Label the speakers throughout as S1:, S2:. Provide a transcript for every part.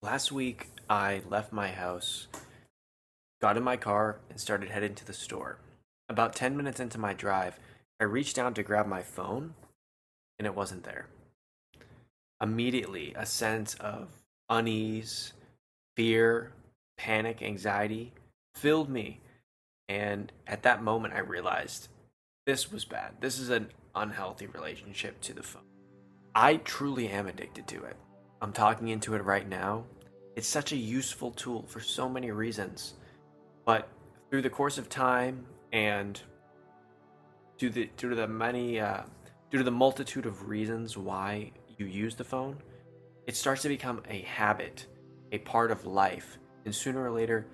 S1: Last week, I left my house, got in my car, and started heading to the store. About 10 minutes into my drive, I reached down to grab my phone, and it wasn't there. Immediately, a sense of unease, fear, panic, anxiety filled me. And at that moment, I realized this was bad. This is an unhealthy relationship to the phone. I truly am addicted to it. I'm talking into it right now. It's such a useful tool for so many reasons. But through the course of time and due to the multitude of reasons why you use the phone, it starts to become a habit, a part of life, and sooner or later,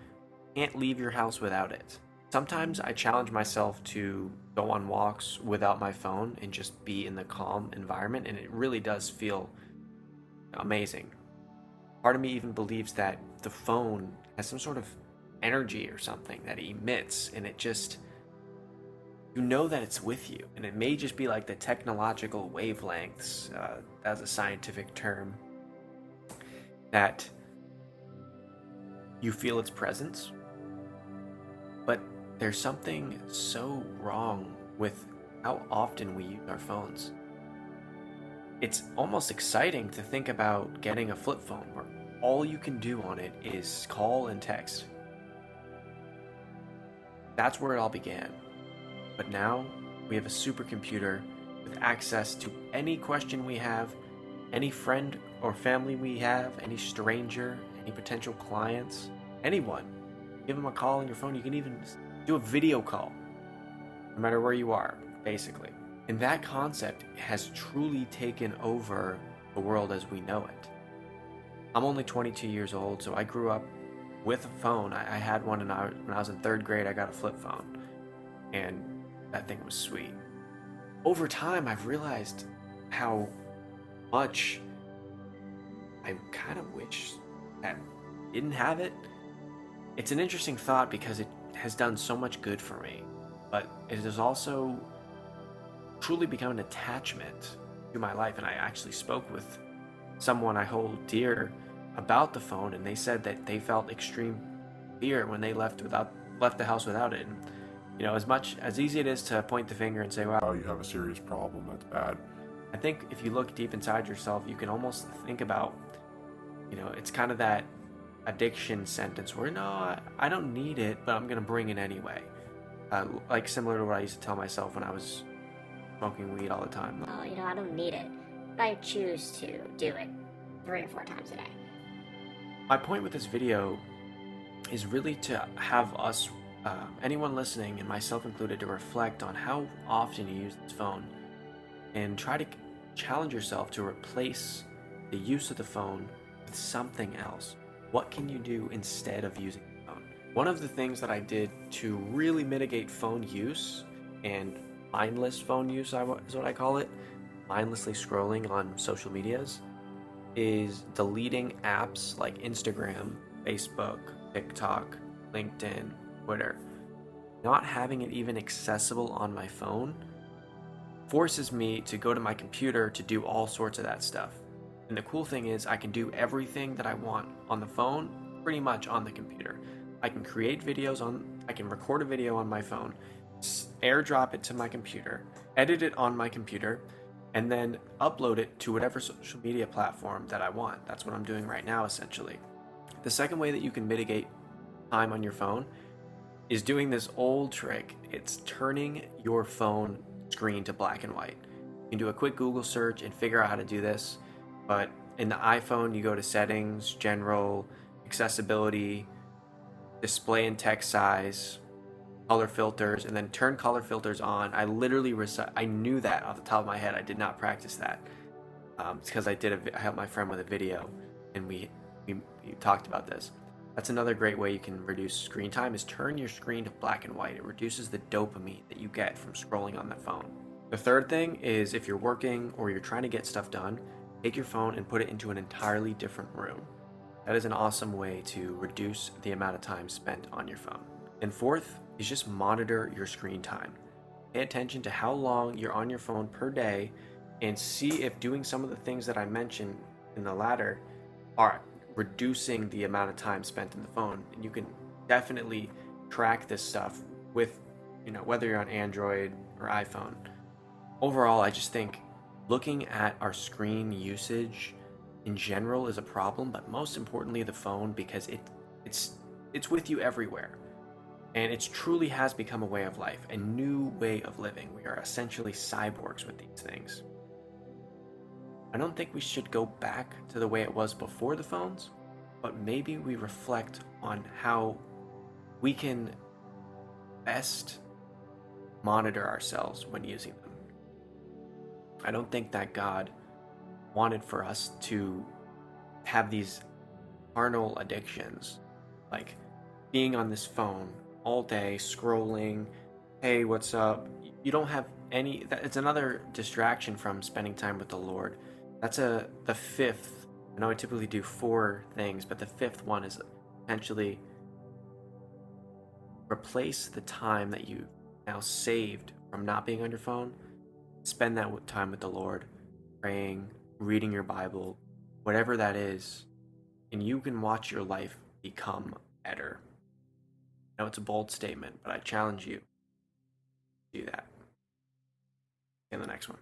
S1: you can't leave your house without it. Sometimes I challenge myself to go on walks without my phone and just be in the calm environment, and it really does feel amazing. Part of me even believes that the phone has some sort of energy or something that it emits, and it just, you know that it's with you. And it may just be like the technological wavelengths, as a scientific term, that you feel its presence. But there's something so wrong with how often we use our phones. It's almost exciting to think about getting a flip phone where all you can do on it is call and text. That's where it all began. But now we have a supercomputer with access to any question we have, any friend or family we have, any stranger, any potential clients, anyone. Give them a call on your phone. You can even do a video call, no matter where you are, basically. And that concept has truly taken over the world as we know it. I'm only 22 years old, so I grew up with a phone. I had one when I was in third grade. I got a flip phone, and that thing was sweet. Over time, I've realized how much I kind of wish that I didn't have it. It's an interesting thought because it has done so much good for me, but it has also truly become an attachment to my life. And I actually spoke with someone I hold dear about the phone, and they said that they felt extreme fear when they left the house without it. And as much as easy it is to point the finger and say, "Wow,
S2: You have a serious problem. That's bad.
S1: I think if you look deep inside yourself, you can almost think about, it's kind of that addiction sentence where, no, I don't need it, but I'm going to bring it anyway. Like similar to what I used to tell myself when I was smoking weed all the time.
S3: Oh, I don't need it, but I choose to do it 3 or 4 times a day.
S1: My point with this video is really to have us, anyone listening, and myself included, to reflect on how often you use this phone and try to challenge yourself to replace the use of the phone with something else. What can you do instead of using the phone? One of the things that I did to really mitigate phone use and mindless phone use, is what I call it, mindlessly scrolling on social medias, is deleting apps like Instagram, Facebook, TikTok, LinkedIn, Twitter. Not having it even accessible on my phone forces me to go to my computer to do all sorts of that stuff. And the cool thing is I can do everything that I want on the phone pretty much on the computer. I can I can record a video on my phone, airdrop it to my computer, edit it on my computer, and then upload it to whatever social media platform that I want. That's what I'm doing right now, essentially. The second way that you can mitigate time on your phone is doing this old trick. It's turning your phone screen to black and white. You can do a quick Google search and figure out how to do this, but in the iPhone, you go to settings, general, accessibility, display and text size, color filters, and then turn color filters on. I knew that off the top of my head. I did not practice that. It's because I helped my friend with a video, and we talked about this. That's another great way you can reduce screen time, is turn your screen to black and white. It reduces the dopamine that you get from scrolling on the phone. The third thing is, if you're working or you're trying to get stuff done, take your phone and put it into an entirely different room. That is an awesome way to reduce the amount of time spent on your phone. And fourth is just monitor your screen time. Pay attention to how long you're on your phone per day and see if doing some of the things that I mentioned in the latter are reducing the amount of time spent in the phone. And you can definitely track this stuff with, whether you're on Android or iPhone. Overall, I just think looking at our screen usage in general is a problem, but most importantly the phone, because it's with you everywhere. And it truly has become a way of life, a new way of living. We are essentially cyborgs with these things. I don't think we should go back to the way it was before the phones, but maybe we reflect on how we can best monitor ourselves when using them. I don't think that God wanted for us to have these carnal addictions, like being on this phone all day, scrolling, hey, what's up? You don't have any, it's another distraction from spending time with the Lord. That's the fifth. I know I typically do 4 things, but the fifth one is essentially replace the time that you now saved from not being on your phone. Spend that time with the Lord, praying, reading your Bible, whatever that is, and you can watch your life become better. I know it's a bold statement, but I challenge you to do that. In the next one.